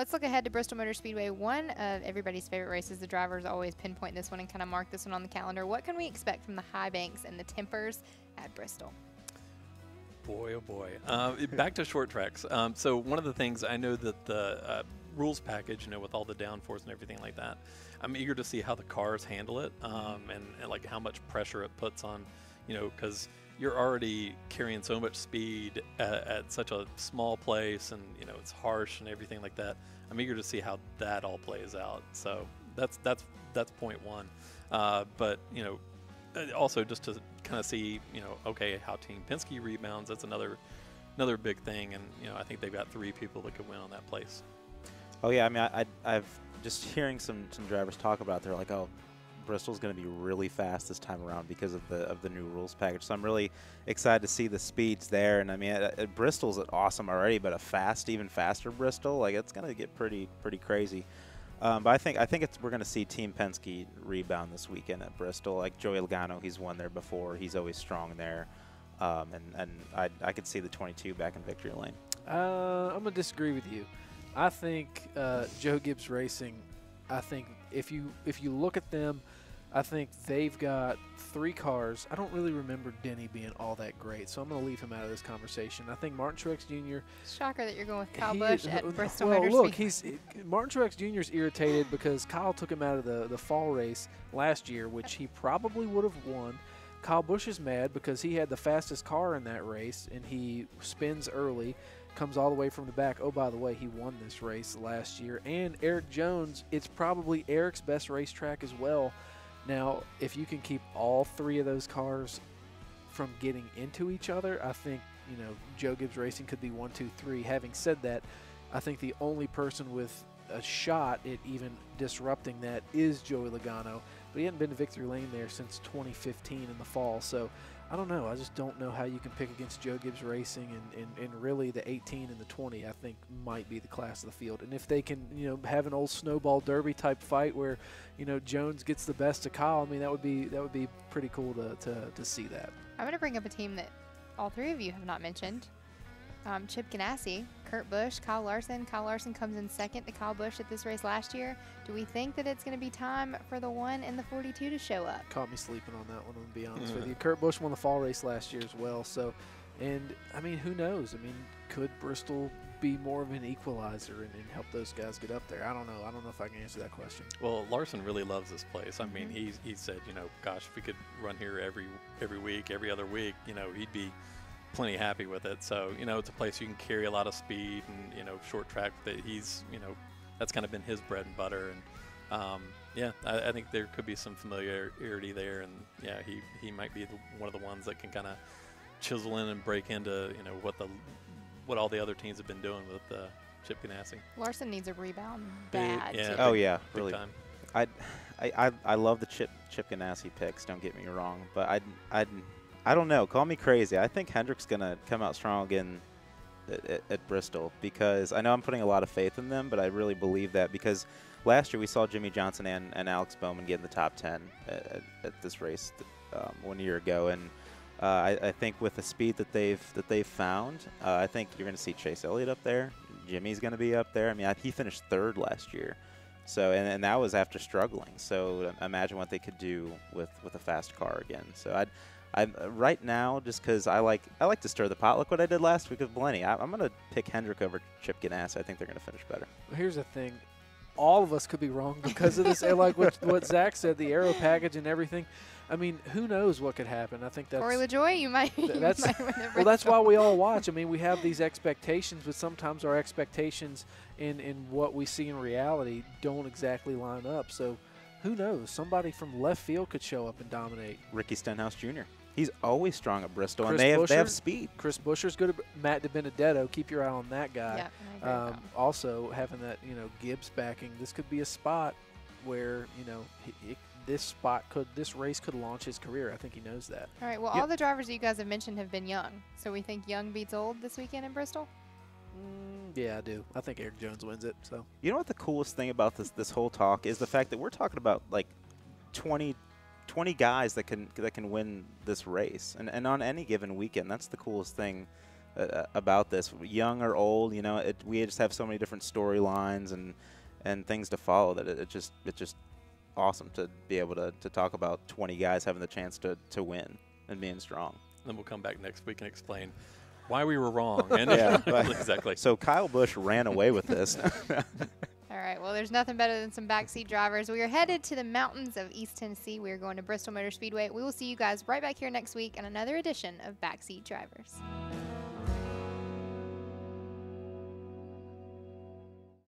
Let's look ahead to Bristol Motor Speedway, one of everybody's favorite races. The drivers always pinpoint this one and kind of mark this one on the calendar. What can we expect from the high banks and the tempers at Bristol? Boy, oh boy. Back to short tracks. So one of the things I know that the rules package, with all the downforce and everything like that, I'm eager to see how the cars handle it, and like how much pressure it puts on, because you're already carrying so much speed at such a small place, and it's harsh and everything like that. I'm eager to see how that all plays out. So that's point one. But also just to kind of see, okay, how Team Penske rebounds. That's another big thing, and I think they've got 3 people that could win on that place. Oh yeah, I mean, I've just hearing some drivers talk about it, they're like, oh, Bristol's going to be really fast this time around because of the new rules package. So I'm really excited to see the speeds there. And I mean, Bristol's awesome already, but even faster Bristol, like it's going to get pretty crazy. But I think we're going to see Team Penske rebound this weekend at Bristol. Like Joey Logano, he's won there before. He's always strong there. And I could see the 22 back in victory lane. I'm going to disagree with you. I think Joe Gibbs Racing, I think if you look at them, I think they've got 3 cars. I don't really remember Denny being all that great, so I'm going to leave him out of this conversation. I think Martin Truex Jr. Shocker that you're going with Kyle Busch at Bristol Motor Motor Speedway. Martin Truex Jr. is irritated because Kyle took him out of the fall race last year, which he probably would have won. Kyle Busch is mad because he had the fastest car in that race, and he spins early, comes all the way from the back. Oh, by the way, he won this race last year. And Eric Jones, it's probably Eric's best racetrack as well. Now, if you can keep all 3 of those cars from getting into each other, I think, Joe Gibbs Racing could be 1, 2, 3. Having said that, I think the only person with a shot at even disrupting that is Joey Logano. But he hadn't been to victory lane there since 2015 in the fall. So I don't know. I just don't know how you can pick against Joe Gibbs Racing, and really the 18 and the 20 I think might be the class of the field. And if they can, have an old snowball derby type fight where, Jones gets the best of Kyle, I mean that would be pretty cool to see that. I'm going to bring up a team that all 3 of you have not mentioned. Chip Ganassi, Kurt Busch, Kyle Larson. Kyle Larson comes in second to Kyle Busch at this race last year. Do we think that it's going to be time for the 1 and the 42 to show up? Caught me sleeping on that one, to be honest with you. Kurt Busch won the fall race last year as well. So, and I mean, who knows? I mean, could Bristol be more of an equalizer and help those guys get up there? I don't know. I don't know if I can answer that question. Well, Larson really loves this place. I mean, he said, gosh, if we could run here every week, every other week, he'd be plenty happy with it. So, it's a place you can carry a lot of speed and, short track that he's, that's kind of been his bread and butter. And, yeah, I think there could be some familiarity there. And, yeah, he might be one of the ones that can kind of chisel in and break into, what all the other teams have been doing with Chip Ganassi. Larson needs a rebound bad. Yeah, oh, yeah, really. Time. I love the Chip Ganassi picks, don't get me wrong, but I don't know. Call me crazy. I think Hendrick's going to come out strong again at Bristol, because I know I'm putting a lot of faith in them, but I really believe that, because last year we saw Jimmy Johnson and Alex Bowman get in the top 10 at this race 1 year ago, and I think with the speed that they've found, I think you're going to see Chase Elliott up there. Jimmy's going to be up there. I mean, he finished 3rd last year, so and that was after struggling. So imagine what they could do with a fast car again. So I'm right now, just because I like to stir the pot. Look what I did last week with Blenny. I'm going to pick Hendrick over Chip Ganassi. I think they're going to finish better. Here's the thing. All of us could be wrong because of this. Like what Zach said, the aero package and everything. I mean, who knows what could happen? I think that's Corey LaJoie, you might win it. Well, that's why we all watch. I mean, we have these expectations, but sometimes our expectations in what we see in reality don't exactly line up. So who knows? Somebody from left field could show up and dominate. Ricky Stenhouse Jr. He's always strong at Bristol, Chris and Buescher, they have speed. Chris Buescher's good. Matt DiBenedetto, keep your eye on that guy. Yeah, also, having that Gibbs backing, this could be a spot where this race could launch his career. I think he knows that. All right. Well, all the drivers that you guys have mentioned have been young, so we think young beats old this weekend in Bristol. Yeah, I do. I think Eric Jones wins it. So you know what the coolest thing about this whole talk is? The fact that we're talking about like 20 guys that can win this race, and on any given weekend. That's the coolest thing about this, young or old. You know, we just have so many different storylines and things to follow that it's just awesome to be able to talk about 20 guys having the chance to win and being strong. Then we'll come back next week and explain why we were wrong. And Yeah, exactly. So Kyle Busch ran away with this. All right, well, there's nothing better than some backseat drivers. We are headed to the mountains of East Tennessee. We are going to Bristol Motor Speedway. We will see you guys right back here next week on another edition of Backseat Drivers.